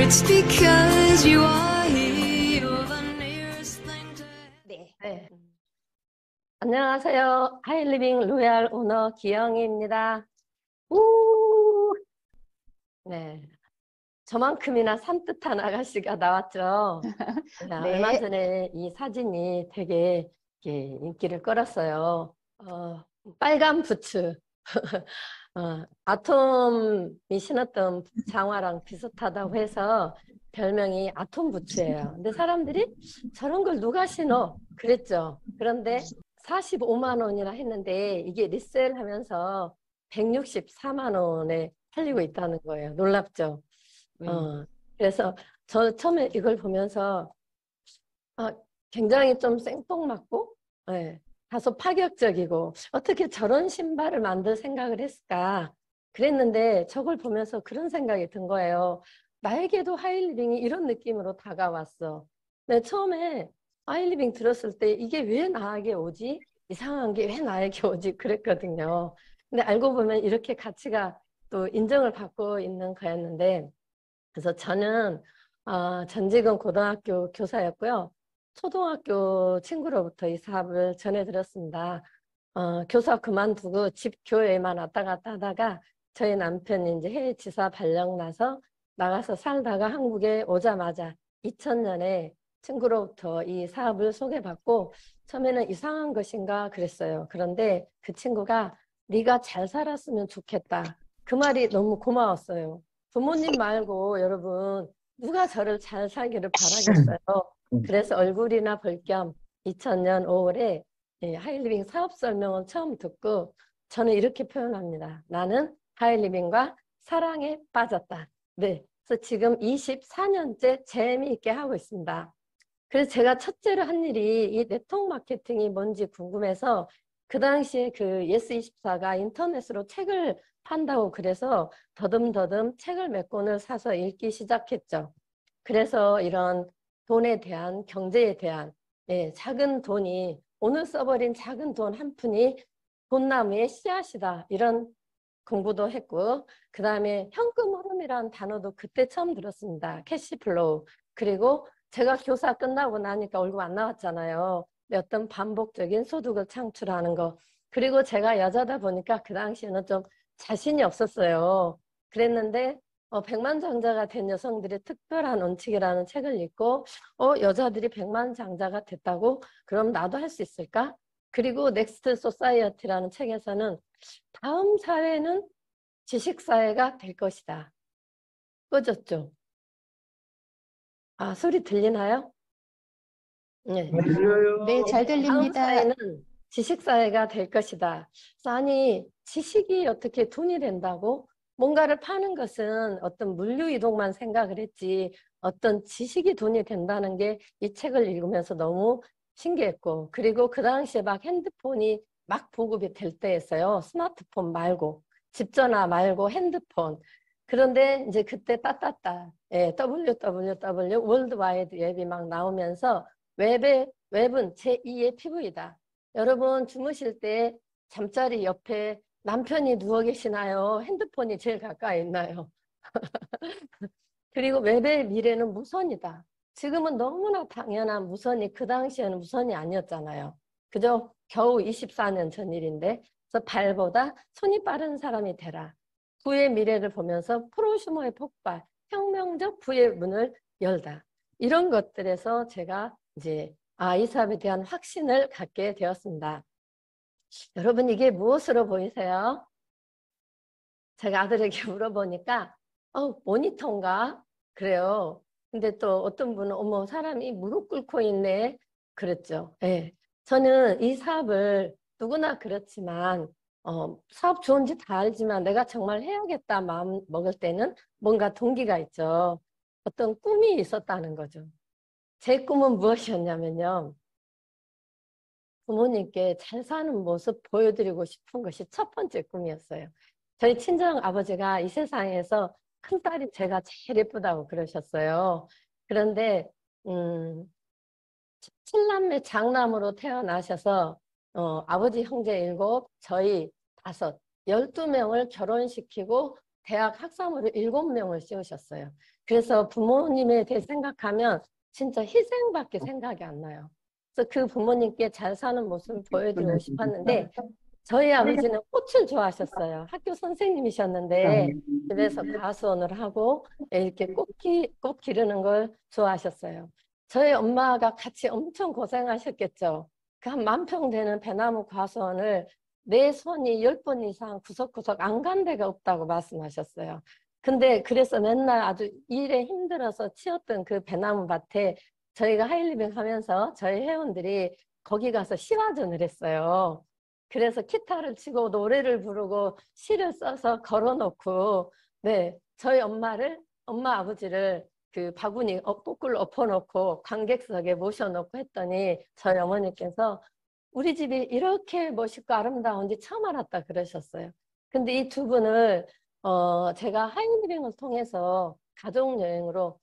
It's because you are here. You're the nearest thing to. 네. 안녕하세요. 하이리빙 로얄 오너 기영희입니다. 우! 네. 저만큼이나 산뜻한 아가씨가 나왔죠. 네. 얼마 전에 이 사진이 되게 인기를 끌었어요. 빨간 부츠. 아톰이 신었던 장화랑 비슷하다고 해서 별명이 아톰 부츠예요. 근데 사람들이 저런 걸 누가 신어? 그랬죠. 그런데 45만 원이나 했는데 이게 리셀하면서 164만 원에 팔리고 있다는 거예요. 놀랍죠? 그래서 저 처음에 이걸 보면서 굉장히 좀 생뚱맞고 네, 다소 파격적이고 어떻게 저런 신발을 만들 생각을 했을까 그랬는데 저걸 보면서 그런 생각이 든 거예요. 나에게도 하이리빙이 이런 느낌으로 다가왔어. 근데 처음에 하이리빙 들었을 때 이게 왜 나에게 오지? 이상한 게 왜 나에게 오지? 그랬거든요. 근데 알고 보면 이렇게 가치가 또 인정을 받고 있는 거였는데 그래서 저는 전직은 고등학교 교사였고요. 초등학교 친구로부터 이 사업을 전해 들었습니다. 교사 그만두고 집 교회에만 왔다 갔다 하다가 저희 남편이 이제 해외 지사 발령 나서 나가서 살다가 한국에 오자마자 2000년에 친구로부터 이 사업을 소개받고 처음에는 이상한 것인가 그랬어요. 그런데 그 친구가 네가 잘 살았으면 좋겠다. 그 말이 너무 고마웠어요. 부모님 말고 여러분 누가 저를 잘 살기를 바라겠어요. 그래서 얼굴이나 볼 겸 2000년 5월에 하이리빙 사업 설명을 처음 듣고 저는 이렇게 표현합니다. 나는 하이리빙과 사랑에 빠졌다. 네, 그래서 지금 24년째 재미있게 하고 있습니다. 그래서 제가 첫째로 한 일이 이 네트워크 마케팅이 뭔지 궁금해서 그 당시에 그 예스24가 인터넷으로 책을 판다고 그래서 더듬더듬 책을 몇 권을 사서 읽기 시작했죠. 그래서 이런 돈에 대한 경제에 대한 작은 돈이 오늘 써버린 작은 돈 한 푼이 돈나무의 씨앗이다 이런 공부도 했고 그 다음에 현금 흐름이라는 단어도 그때 처음 들었습니다. 캐시플로우. 그리고 제가 교사 끝나고 나니까 얼굴 안 나왔잖아요. 어떤 반복적인 소득을 창출하는 거. 그리고 제가 여자다 보니까 그 당시에는 좀 자신이 없었어요. 그랬는데 백만장자가 된 여성들의 특별한 원칙이라는 책을 읽고 여자들이 백만장자가 됐다고? 그럼 나도 할 수 있을까? 그리고 넥스트 소사이어티라는 책에서는 다음 사회는 지식사회가 될 것이다. 꺼졌죠? 소리 들리나요? 네. 들려요. 네, 잘 다음 들립니다. 사회는 지식사회가 될 것이다. 아니, 지식이 어떻게 돈이 된다고? 뭔가를 파는 것은 어떤 물류이동만 생각을 했지 어떤 지식이 돈이 된다는 게 이 책을 읽으면서 너무 신기했고 그리고 그 당시에 막 핸드폰이 막 보급이 될 때였어요. 스마트폰 말고 집전화 말고 핸드폰. 그런데 이제 그때 따따따 WWW 월드와이드 웹이 막 나오면서 웹은 제2의 피부이다. 여러분 주무실 때 잠자리 옆에 남편이 누워 계시나요? 핸드폰이 제일 가까이 있나요? 그리고 웹의 미래는 무선이다. 지금은 너무나 당연한 무선이 그 당시에는 무선이 아니었잖아요. 그저 겨우 24년 전 일인데 그래서 발보다 손이 빠른 사람이 되라. 부의 미래를 보면서 프로슈머의 폭발, 혁명적 부의 문을 열다. 이런 것들에서 제가 이제 이 사업에 대한 확신을 갖게 되었습니다. 여러분 이게 무엇으로 보이세요? 제가 아들에게 물어보니까 모니터인가? 그래요. 근데 또 어떤 분은 어머 사람이 무릎 꿇고 있네. 그랬죠. 예. 저는 이 사업을 누구나 그렇지만 사업 좋은지 다 알지만 내가 정말 해야겠다 마음 먹을 때는 뭔가 동기가 있죠. 어떤 꿈이 있었다는 거죠. 제 꿈은 무엇이었냐면요. 부모님께 잘 사는 모습 보여드리고 싶은 것이 첫 번째 꿈이었어요. 저희 친정 아버지가 이 세상에서 큰딸이 제가 제일 예쁘다고 그러셨어요. 그런데 7남매 장남으로 태어나셔서 아버지 형제 7, 저희 5, 12명을 결혼시키고 대학 학사모를 7명을 씌우셨어요. 그래서 부모님에 대해 생각하면 진짜 희생밖에 생각이 안 나요. 그래서 그 부모님께 잘 사는 모습을 보여드리고 싶었는데 저희 아버지는 꽃을 좋아하셨어요. 학교 선생님이셨는데 집에서 과수원을 하고 이렇게 꽃 기르는 걸 좋아하셨어요. 저희 엄마가 같이 엄청 고생하셨겠죠. 그 한 10,000평 되는 배나무 과수원을 내 손이 10번 이상 구석구석 안 간 데가 없다고 말씀하셨어요. 근데 그래서 맨날 아주 일에 힘들어서 치웠던 그 배나무 밭에 저희가 하이리빙 하면서 저희 회원들이 거기 가서 시화전을 했어요. 그래서 기타를 치고 노래를 부르고 시를 써서 걸어놓고, 네, 저희 엄마 아버지를 그 바구니 거꾸로 엎어놓고 관객석에 모셔놓고 했더니 저희 어머니께서 우리 집이 이렇게 멋있고 아름다운지 처음 알았다 그러셨어요. 근데 이 두 분을 제가 하이리빙을 통해서 가족 여행으로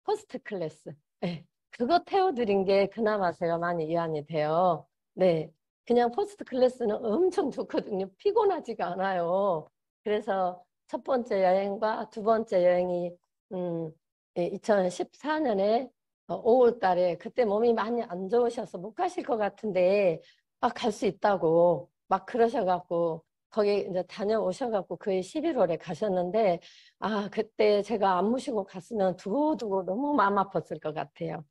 퍼스트 클래스, 네, 그거 태워드린 게 그나마 제가 많이 위안이 돼요. 네, 그냥 퍼스트 클래스는 엄청 좋거든요. 피곤하지가 않아요. 그래서 첫 번째 여행과 두 번째 여행이 2014년에 5월 달에 그때 몸이 많이 안 좋으셔서 못 가실 것 같은데 갈 수 있다고 막 그러셔갖고 거기 이제 다녀오셔갖고 거의 11월에 가셨는데 그때 제가 안 모시고 갔으면 두고두고 너무 마음 아팠을 것 같아요.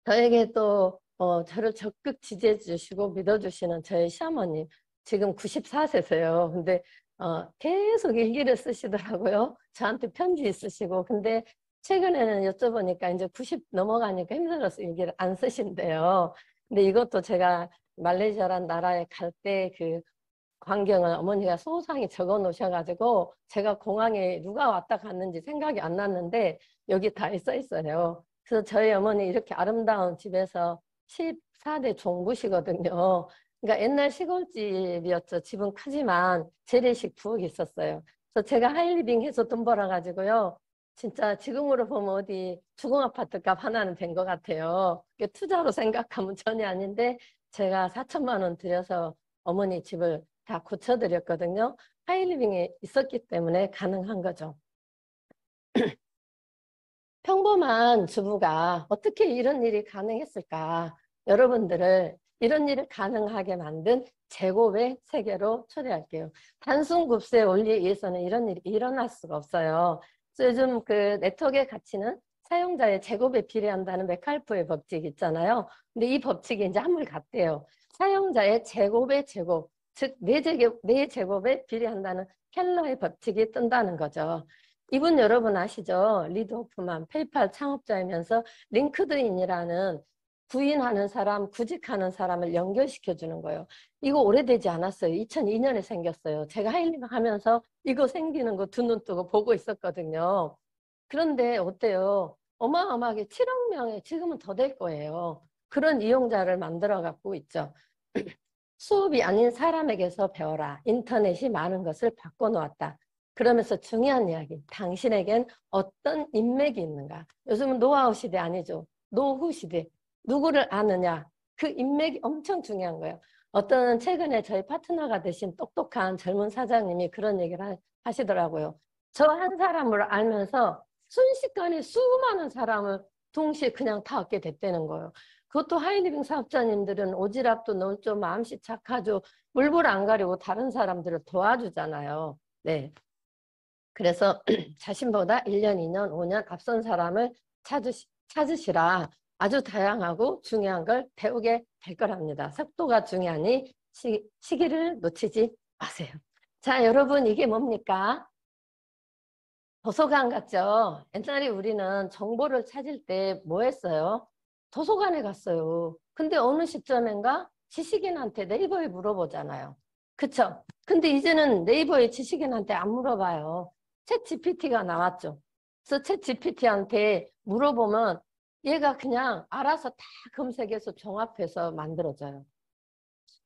저에게 또 저를 적극 지지해 주시고 믿어주시는 저희 시어머님 지금 94세세요. 근데 계속 일기를 쓰시더라고요. 저한테 편지 쓰시고. 근데 최근에는 여쭤보니까 이제 90 넘어가니까 힘들어서 일기를 안 쓰신대요. 근데 이것도 제가 말레이시아란 나라에 갈 때 그 광경을 어머니가 소상히 적어 놓으셔가지고 제가 공항에 누가 왔다 갔는지 생각이 안 났는데 여기 다 써 있어요. 그래서 저희 어머니 이렇게 아름다운 집에서 14대 종부시거든요. 그러니까 옛날 시골집이었죠. 집은 크지만 재래식 부엌이 있었어요. 그래서 제가 하이리빙 해서 돈 벌어가지고요. 진짜 지금으로 보면 어디 주공 아파트 값 하나는 된 것 같아요. 투자로 생각하면 전혀 아닌데 제가 4천만 원 들여서 어머니 집을 다 고쳐드렸거든요. 하이리빙에 있었기 때문에 가능한 거죠. 평범한 주부가 어떻게 이런 일이 가능했을까? 여러분들을 이런 일을 가능하게 만든 제곱의 세계로 초대할게요. 단순 급수의 원리에 의해서는 이런 일이 일어날 수가 없어요. 요즘 그 네트워크의 가치는 사용자의 제곱에 비례한다는 메칼프의 법칙 있잖아요. 근데 이 법칙이 이제 한물 같대요. 사용자의 제곱의 제곱, 즉 네 제곱에 비례한다는 켈러의 법칙이 뜬다는 거죠. 이분 여러분 아시죠? 리드 호프만 페이팔 창업자이면서 링크드인이라는 구인하는 사람, 구직하는 사람을 연결시켜 주는 거예요. 이거 오래되지 않았어요. 2002년에 생겼어요. 제가 하이링 하면서 이거 생기는 거 두 눈 뜨고 보고 있었거든요. 그런데 어때요? 어마어마하게 7억 명의 지금은 더 될 거예요. 그런 이용자를 만들어 갖고 있죠. 수업이 아닌 사람에게서 배워라. 인터넷이 많은 것을 바꿔놓았다. 그러면서 중요한 이야기. 당신에겐 어떤 인맥이 있는가? 요즘은 노하우 시대 아니죠. 노후 시대. 누구를 아느냐? 그 인맥이 엄청 중요한 거예요. 어떤 최근에 저희 파트너가 되신 똑똑한 젊은 사장님이 그런 얘기를 하시더라고요. 저 한 사람을 알면서 순식간에 수많은 사람을 동시에 그냥 다 얻게 됐다는 거예요. 그것도 하이리빙 사업자님들은 오지랖도 넓죠. 마음씨 착하죠. 물불 안 가리고 다른 사람들을 도와주잖아요. 네. 그래서 자신보다 1년, 2년, 5년 앞선 사람을 찾으시라. 아주 다양하고 중요한 걸 배우게 될 거랍니다. 속도가 중요하니 시기를 놓치지 마세요. 자, 여러분 이게 뭡니까? 도서관 같죠? 옛날에 우리는 정보를 찾을 때 뭐 했어요? 도서관에 갔어요. 근데 어느 시점인가 지식인한테 네이버에 물어보잖아요. 그쵸? 근데 이제는 네이버에 지식인한테 안 물어봐요. 챗 GPT가 나왔죠. 그래서 챗 GPT한테 물어보면 얘가 그냥 알아서 다 검색해서 종합해서 만들어져요.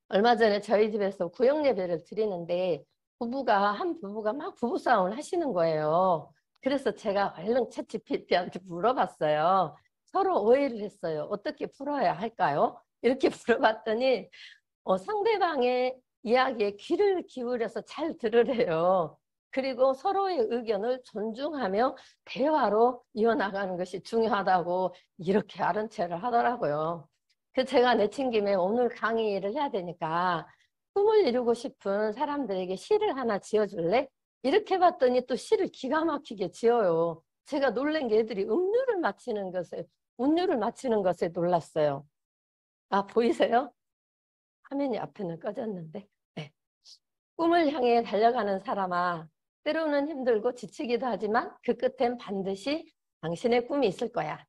얼마 전에 저희 집에서 구역 예배를 드리는데 한 부부가 막 부부싸움을 하시는 거예요. 그래서 제가 얼른 챗GPT한테 물어봤어요. 서로 오해를 했어요. 어떻게 풀어야 할까요? 이렇게 물어봤더니 상대방의 이야기에 귀를 기울여서 잘 들으래요. 그리고 서로의 의견을 존중하며 대화로 이어나가는 것이 중요하다고 이렇게 아는 체를 하더라고요. 그 제가 내친 김에 오늘 강의를 해야 되니까 꿈을 이루고 싶은 사람들에게 시를 하나 지어줄래? 이렇게 봤더니 또 시를 기가 막히게 지어요. 제가 놀란 게 애들이 운율을 맞히는 것에 놀랐어요. 아, 보이세요? 화면이 앞에는 꺼졌는데. 네. 꿈을 향해 달려가는 사람아, 때로는 힘들고 지치기도 하지만 그 끝엔 반드시 당신의 꿈이 있을 거야.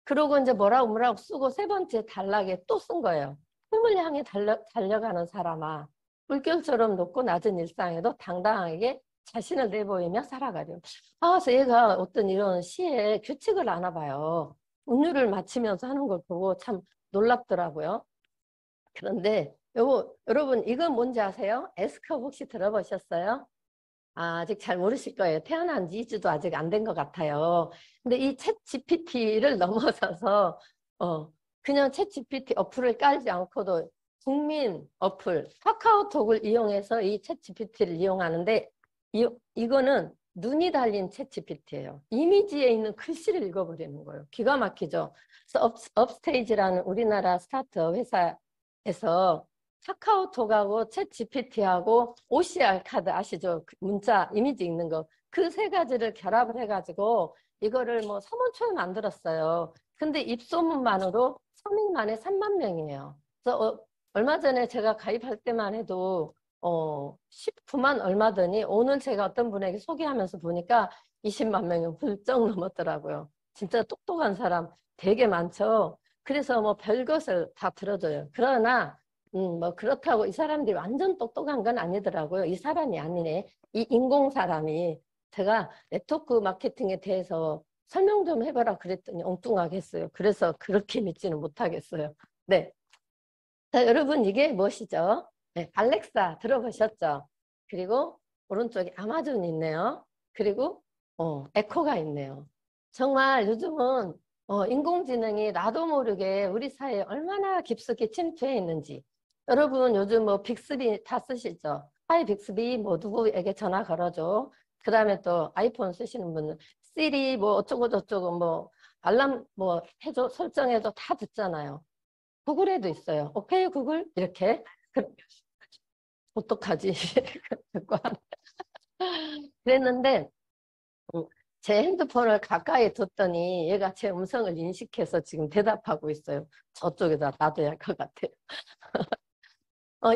그러고 이제 뭐라고 쓰고 세 번째 단락에 또 쓴 거예요. 꿈을 향해 달려가는 사람아, 물결처럼 높고 낮은 일상에도 당당하게 자신을 내보이며 살아가렴. 아, 그래서 얘가 어떤 이런 시에 규칙을 아나 봐요. 운율을 맞추면서 하는 걸 보고 참 놀랍더라고요. 그런데 여러분 이건 뭔지 아세요? 에스커 혹시 들어보셨어요? 아, 아직 잘 모르실 거예요. 태어난 지 2주도 아직 안 된 것 같아요. 근데 이 챗 GPT를 넘어서서 그냥 챗 GPT 어플을 깔지 않고도 국민 어플 카카오톡을 이용해서 이 챗 GPT를 이용하는데 이거는 눈이 달린 챗 GPT예요. 이미지에 있는 글씨를 읽어버리는 거예요. 기가 막히죠. 그래서 업스테이지라는 우리나라 스타트업 회사에서 카카오톡하고 챗 GPT하고 OCR 카드 아시죠? 문자 이미지 읽는 거. 그 세 가지를 결합을 해가지고 이거를 뭐 서문초에 만들었어요. 근데 입소문만으로 3일 만에 3만 명이에요. 그래서 얼마 전에 제가 가입할 때만 해도 19만 얼마더니 오늘 제가 어떤 분에게 소개하면서 보니까 20만 명이 훌쩍 넘었더라고요. 진짜 똑똑한 사람 되게 많죠. 그래서 뭐 별것을 다 들어줘요. 그러나 뭐 그렇다고 이 사람들이 완전 똑똑한 건 아니더라고요. 이 사람이 아니네. 이 인공 사람이 제가 네트워크 마케팅에 대해서 설명 좀 해봐라 그랬더니 엉뚱하게 했어요. 그래서 그렇게 믿지는 못하겠어요. 네. 자, 여러분 이게 무엇이죠? 네, 알렉사 들어보셨죠? 그리고 오른쪽에 아마존이 있네요. 그리고 에코가 있네요. 정말 요즘은 인공지능이 나도 모르게 우리 사회에 얼마나 깊숙이 침투해 있는지. 여러분 요즘 뭐 빅스비 다 쓰시죠? 하이 빅스비 뭐 누구에게 전화 걸어줘. 그 다음에 또 아이폰 쓰시는 분은 시리 뭐 어쩌고 저쩌고 뭐 알람 뭐 해줘 설정해줘 다 듣잖아요. 구글에도 있어요. 오케이 구글 이렇게. 어떡하지? 그랬는데 제 핸드폰을 가까이 뒀더니 얘가 제 음성을 인식해서 지금 대답하고 있어요. 저쪽에다 놔둬야 할 것 같아요.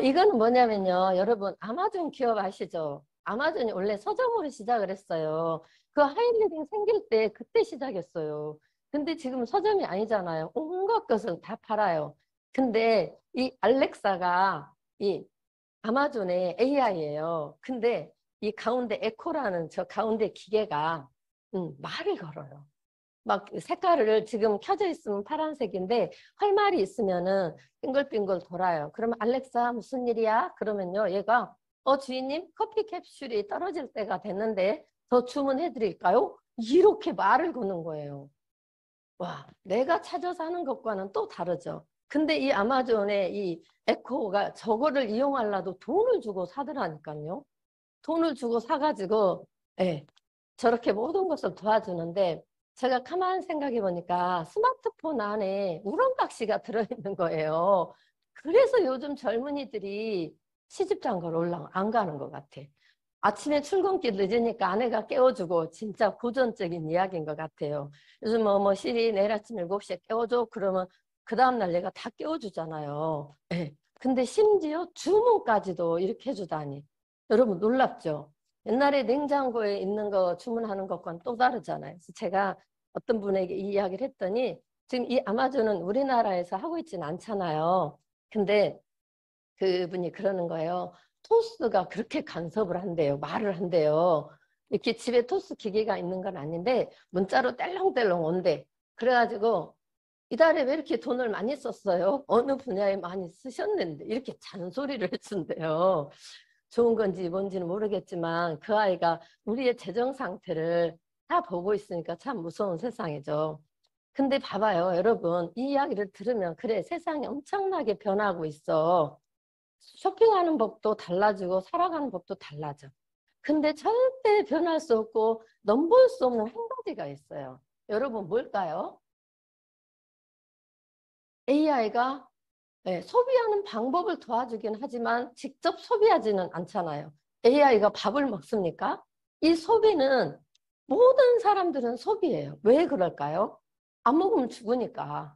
이거는 뭐냐면요. 여러분 아마존 기업 아시죠? 아마존이 원래 서점으로 시작을 했어요. 그 하이리딩 생길 때 그때 시작했어요. 근데 지금 서점이 아니잖아요. 온갖 것을 다 팔아요. 근데 이 알렉사가 이 아마존의 AI예요. 근데 이 가운데 에코라는 저 가운데 기계가 말을 걸어요. 막 색깔을 지금 켜져 있으면 파란색인데 활말이 있으면은 빙글빙글 돌아요. 그러면 알렉사 무슨 일이야? 그러면요 얘가 주인님 커피 캡슐이 떨어질 때가 됐는데 더 주문해 드릴까요? 이렇게 말을 거는 거예요. 와, 내가 찾아서 하는 것과는 또 다르죠. 근데 이 아마존의 이 에코가 저거를 이용하려도 돈을 주고 사더라니까요. 돈을 주고 사가지고, 예, 저렇게 모든 것을 도와주는데, 제가 가만 생각해 보니까 스마트폰 안에 우렁각시가 들어있는 거예요. 그래서 요즘 젊은이들이 시집장가를 안 가는 것 같아. 아침에 출근길 늦으니까 아내가 깨워주고 진짜 고전적인 이야기인 것 같아요. 요즘 시리 내일 아침 7시에 깨워줘. 그러면 그 다음날 내가 다 깨워주잖아요. 네. 근데 심지어 주문까지도 이렇게 해주다니. 여러분 놀랍죠? 옛날에 냉장고에 있는 거 주문하는 것과는 또 다르잖아요. 그래서 제가 어떤 분에게 이 이야기를 했더니 지금 이 아마존은 우리나라에서 하고 있지는 않잖아요. 근데 그분이 그러는 거예요. 토스가 그렇게 간섭을 한대요. 말을 한대요. 이렇게 집에 토스 기계가 있는 건 아닌데 문자로 딸렁딸렁 온대. 그래가지고 이달에 왜 이렇게 돈을 많이 썼어요? 어느 분야에 많이 쓰셨는데 이렇게 잔소리를 해준대요. 좋은 건지 뭔지는 모르겠지만 그 아이가 우리의 재정 상태를 다 보고 있으니까 참 무서운 세상이죠. 근데 봐봐요, 여러분. 이 이야기를 들으면 그래, 세상이 엄청나게 변하고 있어. 쇼핑하는 법도 달라지고 살아가는 법도 달라져. 근데 절대 변할 수 없고 넘볼 수 없는 한 가지가 있어요. 여러분 뭘까요? AI가 소비하는 방법을 도와주긴 하지만 직접 소비하지는 않잖아요. AI가 밥을 먹습니까? 이 소비는 모든 사람들은 소비예요. 왜 그럴까요? 안 먹으면 죽으니까.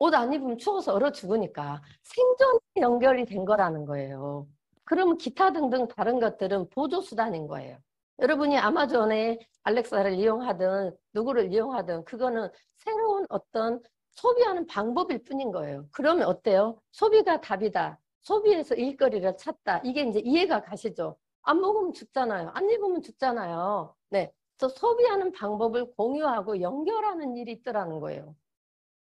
옷 안 입으면 추워서 얼어 죽으니까. 생존에 연결이 된 거라는 거예요. 그러면 기타 등등 다른 것들은 보조수단인 거예요. 여러분이 아마존에 알렉사를 이용하든 누구를 이용하든 그거는 새로운 어떤 소비하는 방법일 뿐인 거예요. 그러면 어때요? 소비가 답이다. 소비에서 일거리를 찾다. 이게 이제 이해가 가시죠? 안 먹으면 죽잖아요. 안 입으면 죽잖아요. 네. 그래서 소비하는 방법을 공유하고 연결하는 일이 있더라는 거예요.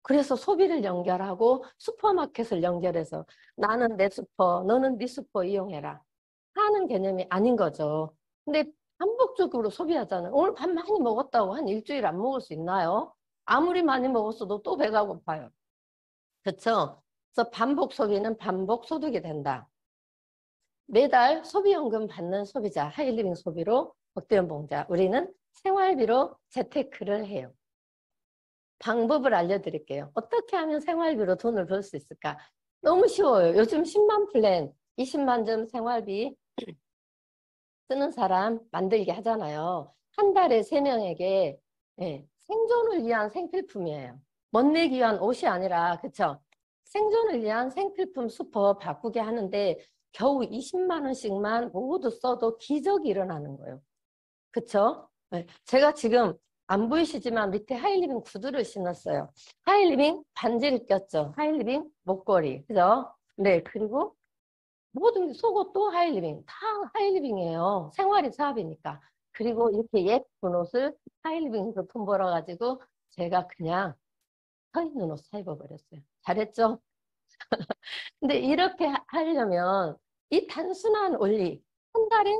그래서 소비를 연결하고 슈퍼마켓을 연결해서 나는 내 슈퍼, 너는 네 슈퍼 이용해라 하는 개념이 아닌 거죠. 근데 반복적으로 소비하잖아요. 오늘 밥 많이 먹었다고 한 일주일 안 먹을 수 있나요? 아무리 많이 먹었어도 또 배가 고파요. 그렇죠? 그래서 반복 소비는 반복 소득이 된다. 매달 소비연금 받는 소비자, 하이리빙 소비로 복대연봉자, 우리는 생활비로 재테크를 해요. 방법을 알려드릴게요. 어떻게 하면 생활비로 돈을 벌 수 있을까? 너무 쉬워요. 요즘 10만 플랜, 20만 점 생활비 쓰는 사람 만들게 하잖아요. 한 달에 3명에게 생존을 위한 생필품이에요. 멋내기 위한 옷이 아니라, 그쵸? 생존을 위한 생필품 슈퍼 바꾸게 하는데 겨우 20만 원씩만 모두 써도 기적이 일어나는 거예요. 그쵸? 제가 지금 안 보이시지만 밑에 하이리빙 구두를 신었어요. 하이리빙 반지를 꼈죠. 하이리빙 목걸이. 그죠? 네, 그리고 모든 속옷도 하이리빙. 다 하이리빙이에요. 생활이 사업이니까. 그리고 이렇게 예쁜 옷을 하이리빙에서 돈 벌어가지고 제가 그냥 서 있는 옷 사 입어버렸어요. 잘했죠? 근데 이렇게 하려면 이 단순한 원리, 한 달에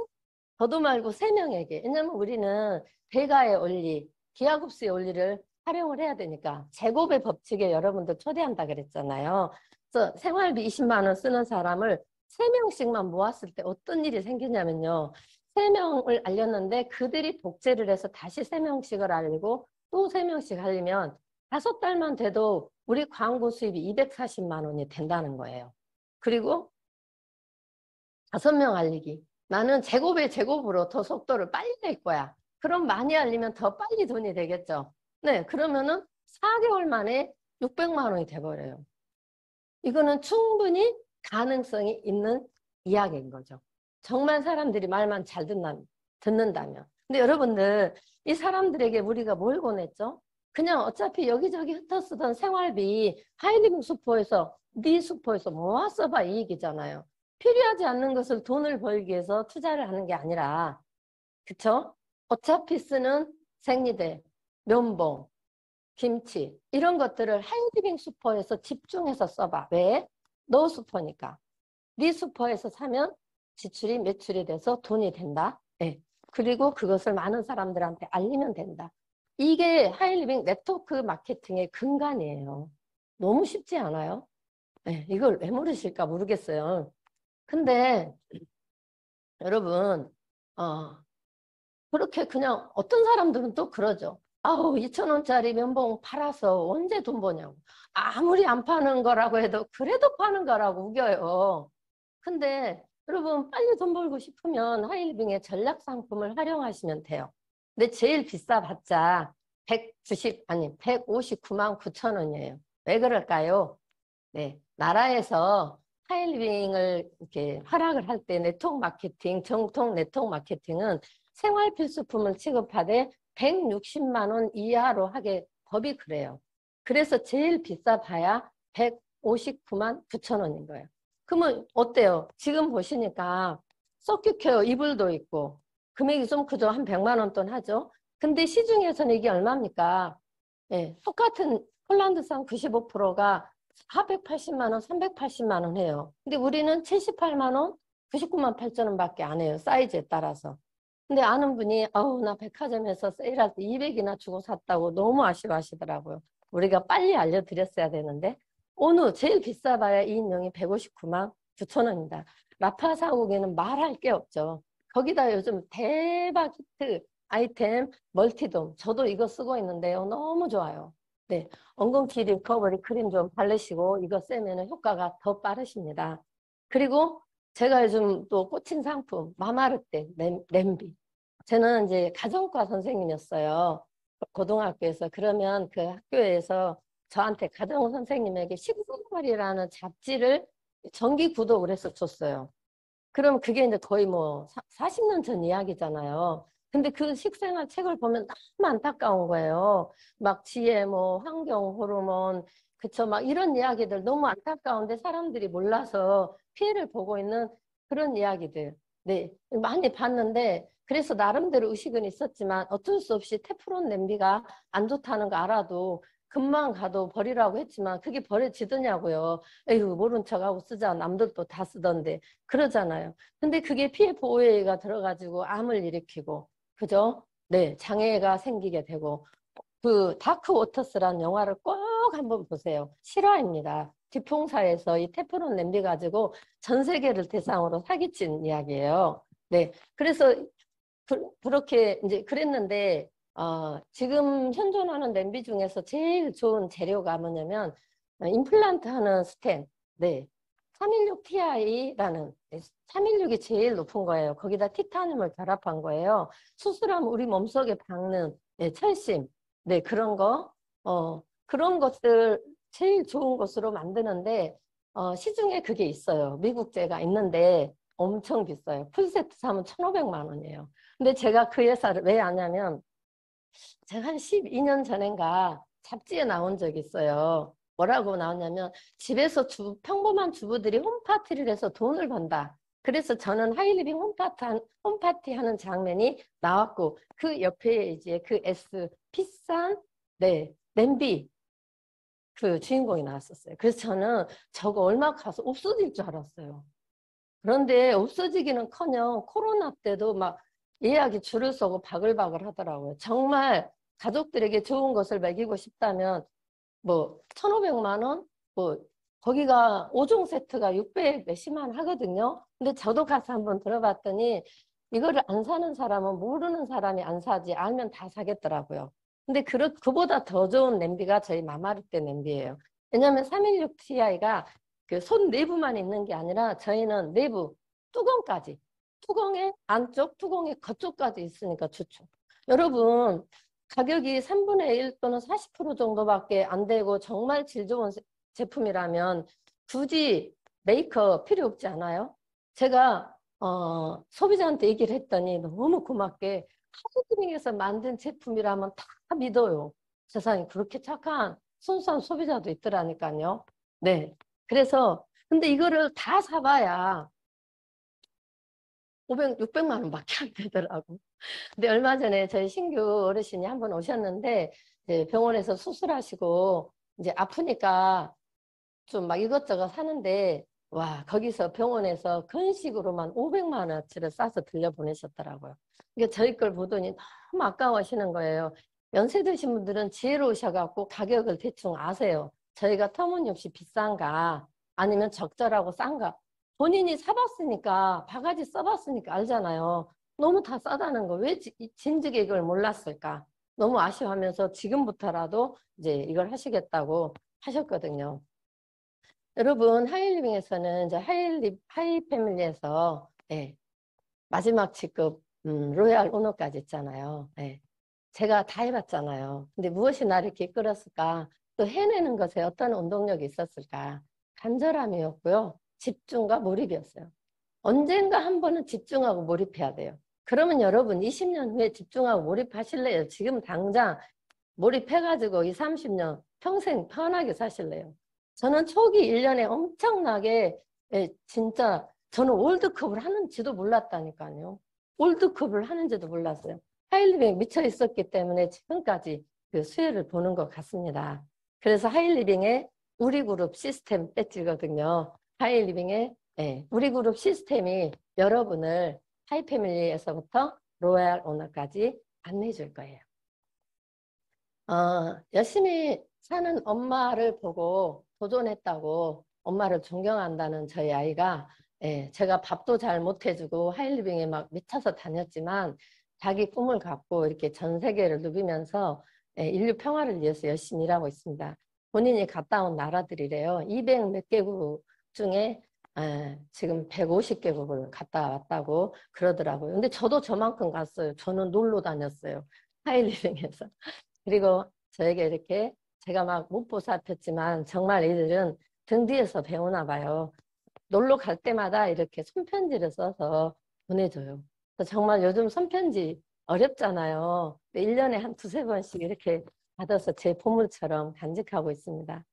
저도 말고 3명에게. 왜냐면 우리는 대가의 원리, 기하급수의 원리를 활용을 해야 되니까 제곱의 법칙에 여러분들 초대한다 그랬잖아요. 그래서 생활비 20만 원 쓰는 사람을 3명씩만 모았을 때 어떤 일이 생기냐면요. 3명을 알렸는데 그들이 독재를 해서 다시 3명씩을 알리고 또 3명씩 알리면 5달만 돼도 우리 광고 수입이 240만 원이 된다는 거예요. 그리고 5명 알리기. 나는 제곱의 제곱으로 더 속도를 빨리 낼 거야. 그럼 많이 알리면 더 빨리 돈이 되겠죠. 네, 그러면은 4개월 만에 600만 원이 돼버려요. 이거는 충분히 가능성이 있는 이야기인 거죠. 정말 사람들이 말만 잘 듣는다면. 근데 여러분들, 이 사람들에게 우리가 뭘 권했죠? 그냥 어차피 여기저기 흩어쓰던 생활비 하이리빙 슈퍼에서 네 슈퍼에서 모아 써봐 이 얘기잖아요. 필요하지 않는 것을 돈을 벌기 위해서 투자를 하는 게 아니라, 그쵸? 어차피 쓰는 생리대, 면봉, 김치 이런 것들을 하이리빙 슈퍼에서 집중해서 써봐. 왜? 너 슈퍼니까. 네 슈퍼에서 사면 지출이 매출이 돼서 돈이 된다. 네. 그리고 그것을 많은 사람들한테 알리면 된다. 이게 하이리빙 네트워크 마케팅의 근간이에요. 너무 쉽지 않아요? 네, 이걸 왜 모르실까 모르겠어요. 근데 여러분 그렇게 그냥 어떤 사람들은 또 그러죠. 아우 2,000원짜리 면봉 팔아서 언제 돈 버냐고. 아무리 안 파는 거라고 해도 그래도 파는 거라고 우겨요. 근데 여러분 빨리 돈 벌고 싶으면 하이리빙의 전략 상품을 활용하시면 돼요. 근데 제일 비싸봤자 159만 9천 원이에요. 왜 그럴까요? 네, 나라에서 하이리빙을 이렇게 허락을 할 때 네트워크 마케팅, 정통 네트워크 마케팅은 생활 필수품을 취급하되 160만 원 이하로 하게 법이 그래요. 그래서 제일 비싸 봐야 159만 9천 원인 거예요. 그러면 어때요? 지금 보시니까 서큐케어 이불도 있고 금액이 좀 크죠? 한 100만 원 돈 하죠? 근데 시중에서는 이게 얼마입니까? 네, 똑같은 폴란드산 95%가 480만 원, 380만 원 해요. 근데 우리는 78만 원, 99만 8천 원밖에 안 해요. 사이즈에 따라서. 근데 아는 분이 아우 나 백화점에서 세일할 때 200이나 주고 샀다고 너무 아쉬워하시더라고요. 우리가 빨리 알려드렸어야 되는데 어느 제일 비싸봐야 이 인형이 159만 9천 원입니다. 라파 사옥에는 말할 게 없죠. 거기다 요즘 대박 히트 아이템 멀티돔. 저도 이거 쓰고 있는데요. 너무 좋아요. 네, 엉겅퀴 리커버리 크림 좀 바르시고 이거 쓰면 효과가 더 빠르십니다. 그리고 제가 요즘 또 꽂힌 상품 마마르떼 냄비. 저는 이제 가정과 선생님이었어요. 고등학교에서. 그러면 그 학교에서 저한테 가정 선생님에게 식생활이라는 잡지를 정기 구독을 해서 줬어요. 그럼 그게 이제 거의 뭐 40년 전 이야기잖아요. 근데 그 식생활 책을 보면 너무 안타까운 거예요. 막 GMO, 환경 호르몬, 그쵸. 막 이런 이야기들 너무 안타까운데 사람들이 몰라서 피해를 보고 있는 그런 이야기들. 네, 많이 봤는데 그래서 나름대로 의식은 있었지만 어쩔 수 없이 테프론 냄비가 안 좋다는 거 알아도 금방 가도 버리라고 했지만 그게 버려지더냐고요. 에휴, 모른 척하고 쓰자. 남들도 다 쓰던데. 그러잖아요. 근데 그게 피해 보호에가 들어가지고 암을 일으키고, 그죠? 네, 장애가 생기게 되고, 그 다크 워터스라는 영화를 꼭 한번 보세요. 실화입니다. 뒤통사에서 이 테프론 냄비 가지고 전 세계를 대상으로 사기친 이야기예요. 네, 그래서 그렇게 이제 그랬는데, 지금 현존하는 냄비 중에서 제일 좋은 재료가 뭐냐면, 임플란트 하는 스텐. 네. 316Ti라는, 316이 제일 높은 거예요. 거기다 티타늄을 결합한 거예요. 수술하면 우리 몸속에 박는, 네, 철심. 네, 그런 거. 그런 것들 제일 좋은 것으로 만드는데, 시중에 그게 있어요. 미국제가 있는데 엄청 비싸요. 풀세트 사면 1,500만 원이에요. 근데 제가 그 회사를 왜 아냐면 제가 한 12년 전인가 잡지에 나온 적이 있어요. 뭐라고 나왔냐면 집에서 평범한 주부들이 홈파티를 해서 돈을 번다. 그래서 저는 하이리빙 홈파티 하는 장면이 나왔고 그 옆에 이제 그 S 비싼 네 냄비 그 주인공이 나왔었어요. 그래서 저는 저거 얼마 가서 없어질 줄 알았어요. 그런데 없어지기는커녕 코로나 때도 막 예약이 줄을 서고 바글바글 하더라고요. 정말 가족들에게 좋은 것을 먹이고 싶다면 뭐 1,500만 원? 뭐 거기가 5종 세트가 600 몇십만 원 하거든요. 근데 저도 가서 한번 들어봤더니 이거를 안 사는 사람은 모르는 사람이 안 사지 알면 다 사겠더라고요. 근데 그보다 더 좋은 냄비가 저희 마마르떼 냄비예요. 왜냐하면 316Ti가 그 손 내부만 있는 게 아니라 저희는 내부 뚜껑까지 뚜껑의 안쪽 뚜껑의 겉쪽까지 있으니까 좋죠. 여러분 가격이 3분의 1 또는 40% 정도밖에 안 되고 정말 질 좋은 제품이라면 굳이 메이커 필요 없지 않아요? 제가 소비자한테 얘기를 했더니 너무 고맙게 하드드링에서 만든 제품이라면 다 믿어요. 세상에 그렇게 착한 순수한 소비자도 있더라니까요. 네. 그래서 근데 이거를 다 사봐야 500, 600만 원밖에 안 되더라고. 근데 얼마 전에 저희 신규 어르신이 한 번 오셨는데 이제 병원에서 수술하시고 이제 아프니까 좀 막 이것저것 사는데 와 거기서 병원에서 건식으로만 500만 원어치를 싸서 들려보내셨더라고요. 그러니까 저희 걸 보더니 너무 아까워하시는 거예요. 연세 드신 분들은 지혜로우셔갖고 가격을 대충 아세요. 저희가 터무니없이 비싼가 아니면 적절하고 싼가 본인이 사봤으니까 바가지 써봤으니까 알잖아요. 너무 다 싸다는 거 왜 진즉에 이걸 몰랐을까? 너무 아쉬워하면서 지금부터라도 이제 이걸 하시겠다고 하셨거든요. 여러분 하이리빙에서는 이제 하이패밀리에서 네, 마지막 직급 로얄 오너까지 있잖아요. 네, 제가 다 해봤잖아요. 근데 무엇이 나를 이렇게 이끌었을까? 또 해내는 것에 어떤 운동력이 있었을까? 간절함이었고요. 집중과 몰입이었어요. 언젠가 한 번은 집중하고 몰입해야 돼요. 그러면 여러분 20년 후에 집중하고 몰입하실래요? 지금 당장 몰입해가지고 20, 30년 평생 편하게 사실래요? 저는 초기 1년에 엄청나게 진짜 저는 월드컵을 하는지도 몰랐다니까요. 월드컵을 하는지도 몰랐어요. 하이리빙 미쳐 있었기 때문에 지금까지 그 수혜를 보는 것 같습니다. 그래서 하이리빙의 우리 그룹 시스템 배지거든요. 하이리빙의 우리 그룹 시스템이 여러분을 하이패밀리에서부터 로얄 오너까지 안내해 줄 거예요. 열심히 사는 엄마를 보고 도전했다고 엄마를 존경한다는 저희 아이가 예, 제가 밥도 잘 못해주고 하이리빙에 막 미쳐서 다녔지만 자기 꿈을 갖고 이렇게 전 세계를 누비면서 예, 인류 평화를 위해서 열심히 일하고 있습니다. 본인이 갔다 온 나라들이래요. 200 몇 개국 중에 지금 150개국을 갔다 왔다고 그러더라고요. 근데 저도 저만큼 갔어요. 저는 놀러 다녔어요. 하이리빙에서. 그리고 저에게 이렇게 제가 막 못 보살폈지만 정말 이들은 등 뒤에서 배우나 봐요. 놀러 갈 때마다 이렇게 손편지를 써서 보내줘요. 그래서 정말 요즘 손편지 어렵잖아요. 1년에 한 두세 번씩 이렇게 받아서 제 보물처럼 간직하고 있습니다.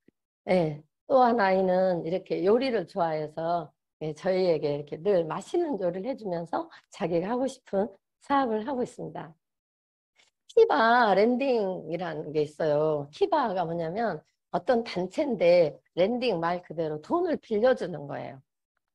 네. 또 한 아이는 이렇게 요리를 좋아해서 예, 저희에게 이렇게 늘 맛있는 요리를 해주면서 자기가 하고 싶은 사업을 하고 있습니다. 키바 랜딩이라는 게 있어요. 키바가 뭐냐면 어떤 단체인데 랜딩 말 그대로 돈을 빌려주는 거예요.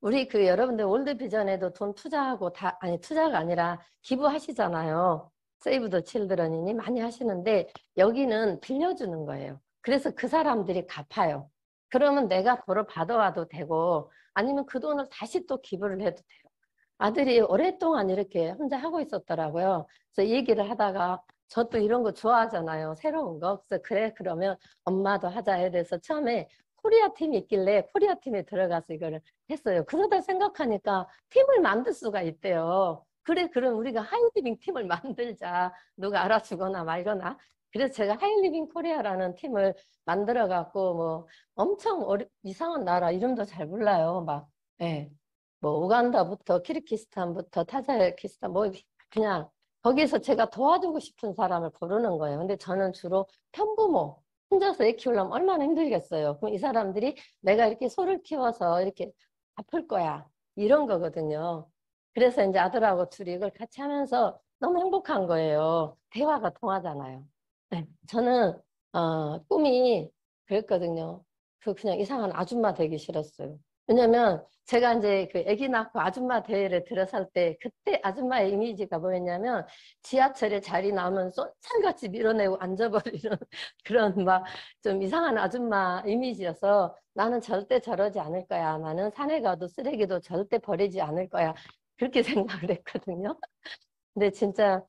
우리 그 여러분들 월드비전에도 돈 투자하고 다 아니 투자가 아니라 기부하시잖아요. 세이브 더 칠드런이니 많이 하시는데 여기는 빌려주는 거예요. 그래서 그 사람들이 갚아요. 그러면 내가 벌어 받아와도 되고 아니면 그 돈을 다시 또 기부를 해도 돼요. 아들이 오랫동안 이렇게 혼자 하고 있었더라고요. 그래서 얘기를 하다가 저 또 이런 거 좋아하잖아요. 새로운 거. 그래서 그래 그러면 엄마도 하자 해야 돼서 처음에 코리아 팀이 있길래 코리아 팀에 들어가서 이거를 했어요. 그러다 생각하니까 팀을 만들 수가 있대요. 그래 그럼 우리가 하이리빙 팀을 만들자. 누가 알아주거나 말거나. 그래서 제가 하이리빙 코리아라는 팀을 만들어 갖고 뭐 엄청 이상한 나라 이름도 잘 몰라요. 막 예. 뭐 우간다부터 키르기스탄부터 타지키스탄 뭐 그냥 거기서 제가 도와주고 싶은 사람을 부르는 거예요. 근데 저는 주로 편부모 혼자서 애 키우려면 얼마나 힘들겠어요. 그럼 이 사람들이 내가 이렇게 소를 키워서 이렇게 아플 거야 이런 거거든요. 그래서 이제 아들하고 둘이 이걸 같이 하면서 너무 행복한 거예요. 대화가 통하잖아요. 네, 저는 꿈이 그랬거든요. 그 그냥 이상한 아줌마 되기 싫었어요. 왜냐면 제가 이제 그 아기 낳고 아줌마 대회를 들어설 때 그때 아줌마의 이미지가 뭐였냐면 지하철에 자리 나오면 쌀같이 밀어내고 앉아버리는 그런 막 좀 이상한 아줌마 이미지여서 나는 절대 저러지 않을 거야. 나는 산에 가도 쓰레기도 절대 버리지 않을 거야. 그렇게 생각을 했거든요. 근데 진짜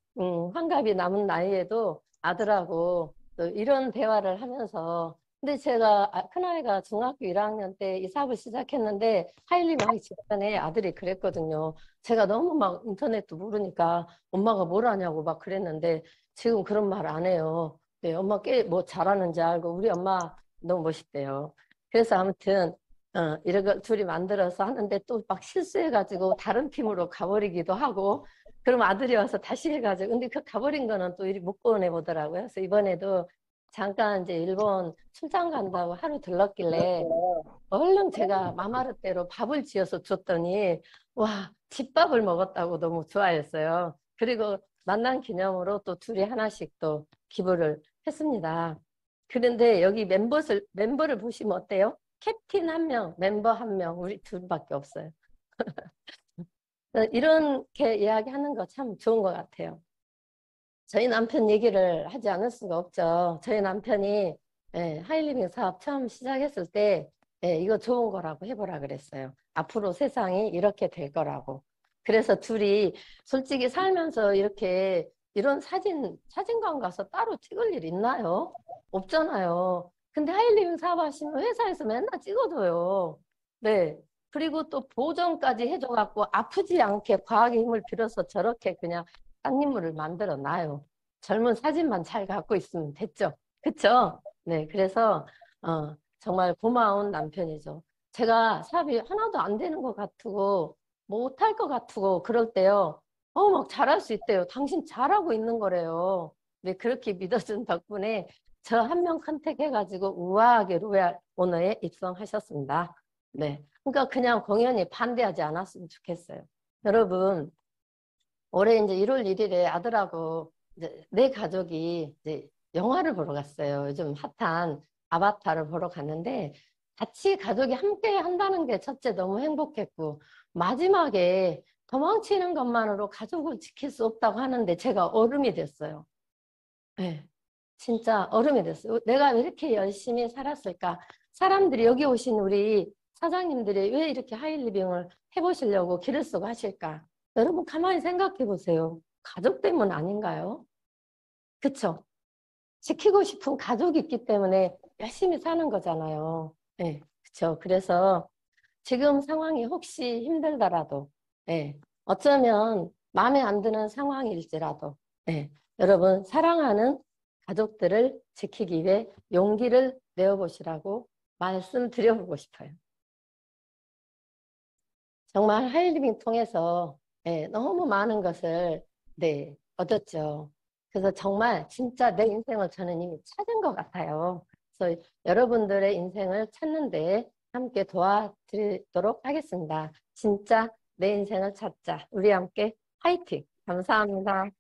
환갑이 남은 나이에도 아들하고 또 이런 대화를 하면서 근데 제가 큰아이가 중학교 1학년 때 이 사업을 시작했는데 하일림 하기 직전에 아들이 그랬거든요. 제가 너무 막 인터넷도 모르니까 엄마가 뭘 하냐고 막 그랬는데 지금 그런 말 안 해요. 네, 엄마 꽤 뭐 잘하는지 알고 우리 엄마 너무 멋있대요. 그래서 아무튼 이런 거 둘이 만들어서 하는데 또 막 실수해가지고 다른 팀으로 가버리기도 하고 그럼 아들이 와서 다시 해가지고 근데 그 가버린 거는 또 이리 못 꺼내 보더라고요. 그래서 이번에도 잠깐 이제 일본 출장 간다고 하루 들렀길래 얼른 제가 마마르대로 밥을 지어서 줬더니 와 집밥을 먹었다고 너무 좋아했어요. 그리고 만난 기념으로 또 둘이 하나씩 또 기부를 했습니다. 그런데 여기 멤버를 보시면 어때요? 캡틴 한 명, 멤버 한 명, 우리 둘밖에 없어요. 이렇게 이야기하는 거 참 좋은 것 같아요. 저희 남편 얘기를 하지 않을 수가 없죠. 저희 남편이 하이리빙 사업 처음 시작했을 때 이거 좋은 거라고 해보라 그랬어요. 앞으로 세상이 이렇게 될 거라고. 그래서 둘이 솔직히 살면서 이렇게 이런 사진관 가서 따로 찍을 일 있나요? 없잖아요. 근데 하이리빙 사업 하시면 회사에서 맨날 찍어줘요. 네. 그리고 또 보정까지 해줘갖고 아프지 않게 과학의 힘을 빌어서 저렇게 그냥 쌍님물을 만들어 놔요. 젊은 사진만 잘 갖고 있으면 됐죠. 그쵸? 네, 그래서 정말 고마운 남편이죠. 제가 사업이 하나도 안 되는 것 같고 못할 것 같고 그럴 때요. 막 잘할 수 있대요. 당신 잘하고 있는 거래요. 네, 그렇게 믿어준 덕분에 저 한 명 컨택해가지고 우아하게 로얄 오너에 입성하셨습니다. 네, 그러니까 그냥 공연히 반대하지 않았으면 좋겠어요. 여러분, 올해 이제 1월 1일에 아들하고 이제 내 가족이 이제 영화를 보러 갔어요. 요즘 핫한 아바타를 보러 갔는데 같이 가족이 함께 한다는 게 첫째 너무 행복했고 마지막에 도망치는 것만으로 가족을 지킬 수 없다고 하는데 제가 얼음이 됐어요. 네, 진짜 얼음이 됐어요. 내가 왜 이렇게 열심히 살았을까? 사람들이 여기 오신 우리 사장님들이 왜 이렇게 하이리빙을 해보시려고 길을 쓰고 하실까? 여러분 가만히 생각해 보세요. 가족 때문 아닌가요? 그쵸? 지키고 싶은 가족이 있기 때문에 열심히 사는 거잖아요. 네, 그쵸. 그래서 지금 상황이 혹시 힘들더라도, 예, 어쩌면 마음에 안 드는 상황일지라도, 예, 여러분 사랑하는 가족들을 지키기 위해 용기를 내어보시라고 말씀드려보고 싶어요. 정말 하이리빙 통해서 예, 너무 많은 것을 네, 얻었죠. 그래서 정말 진짜 내 인생을 저는 이미 찾은 것 같아요. 그래서 여러분들의 인생을 찾는 데 함께 도와드리도록 하겠습니다. 진짜 내 인생을 찾자. 우리 함께 화이팅! 감사합니다.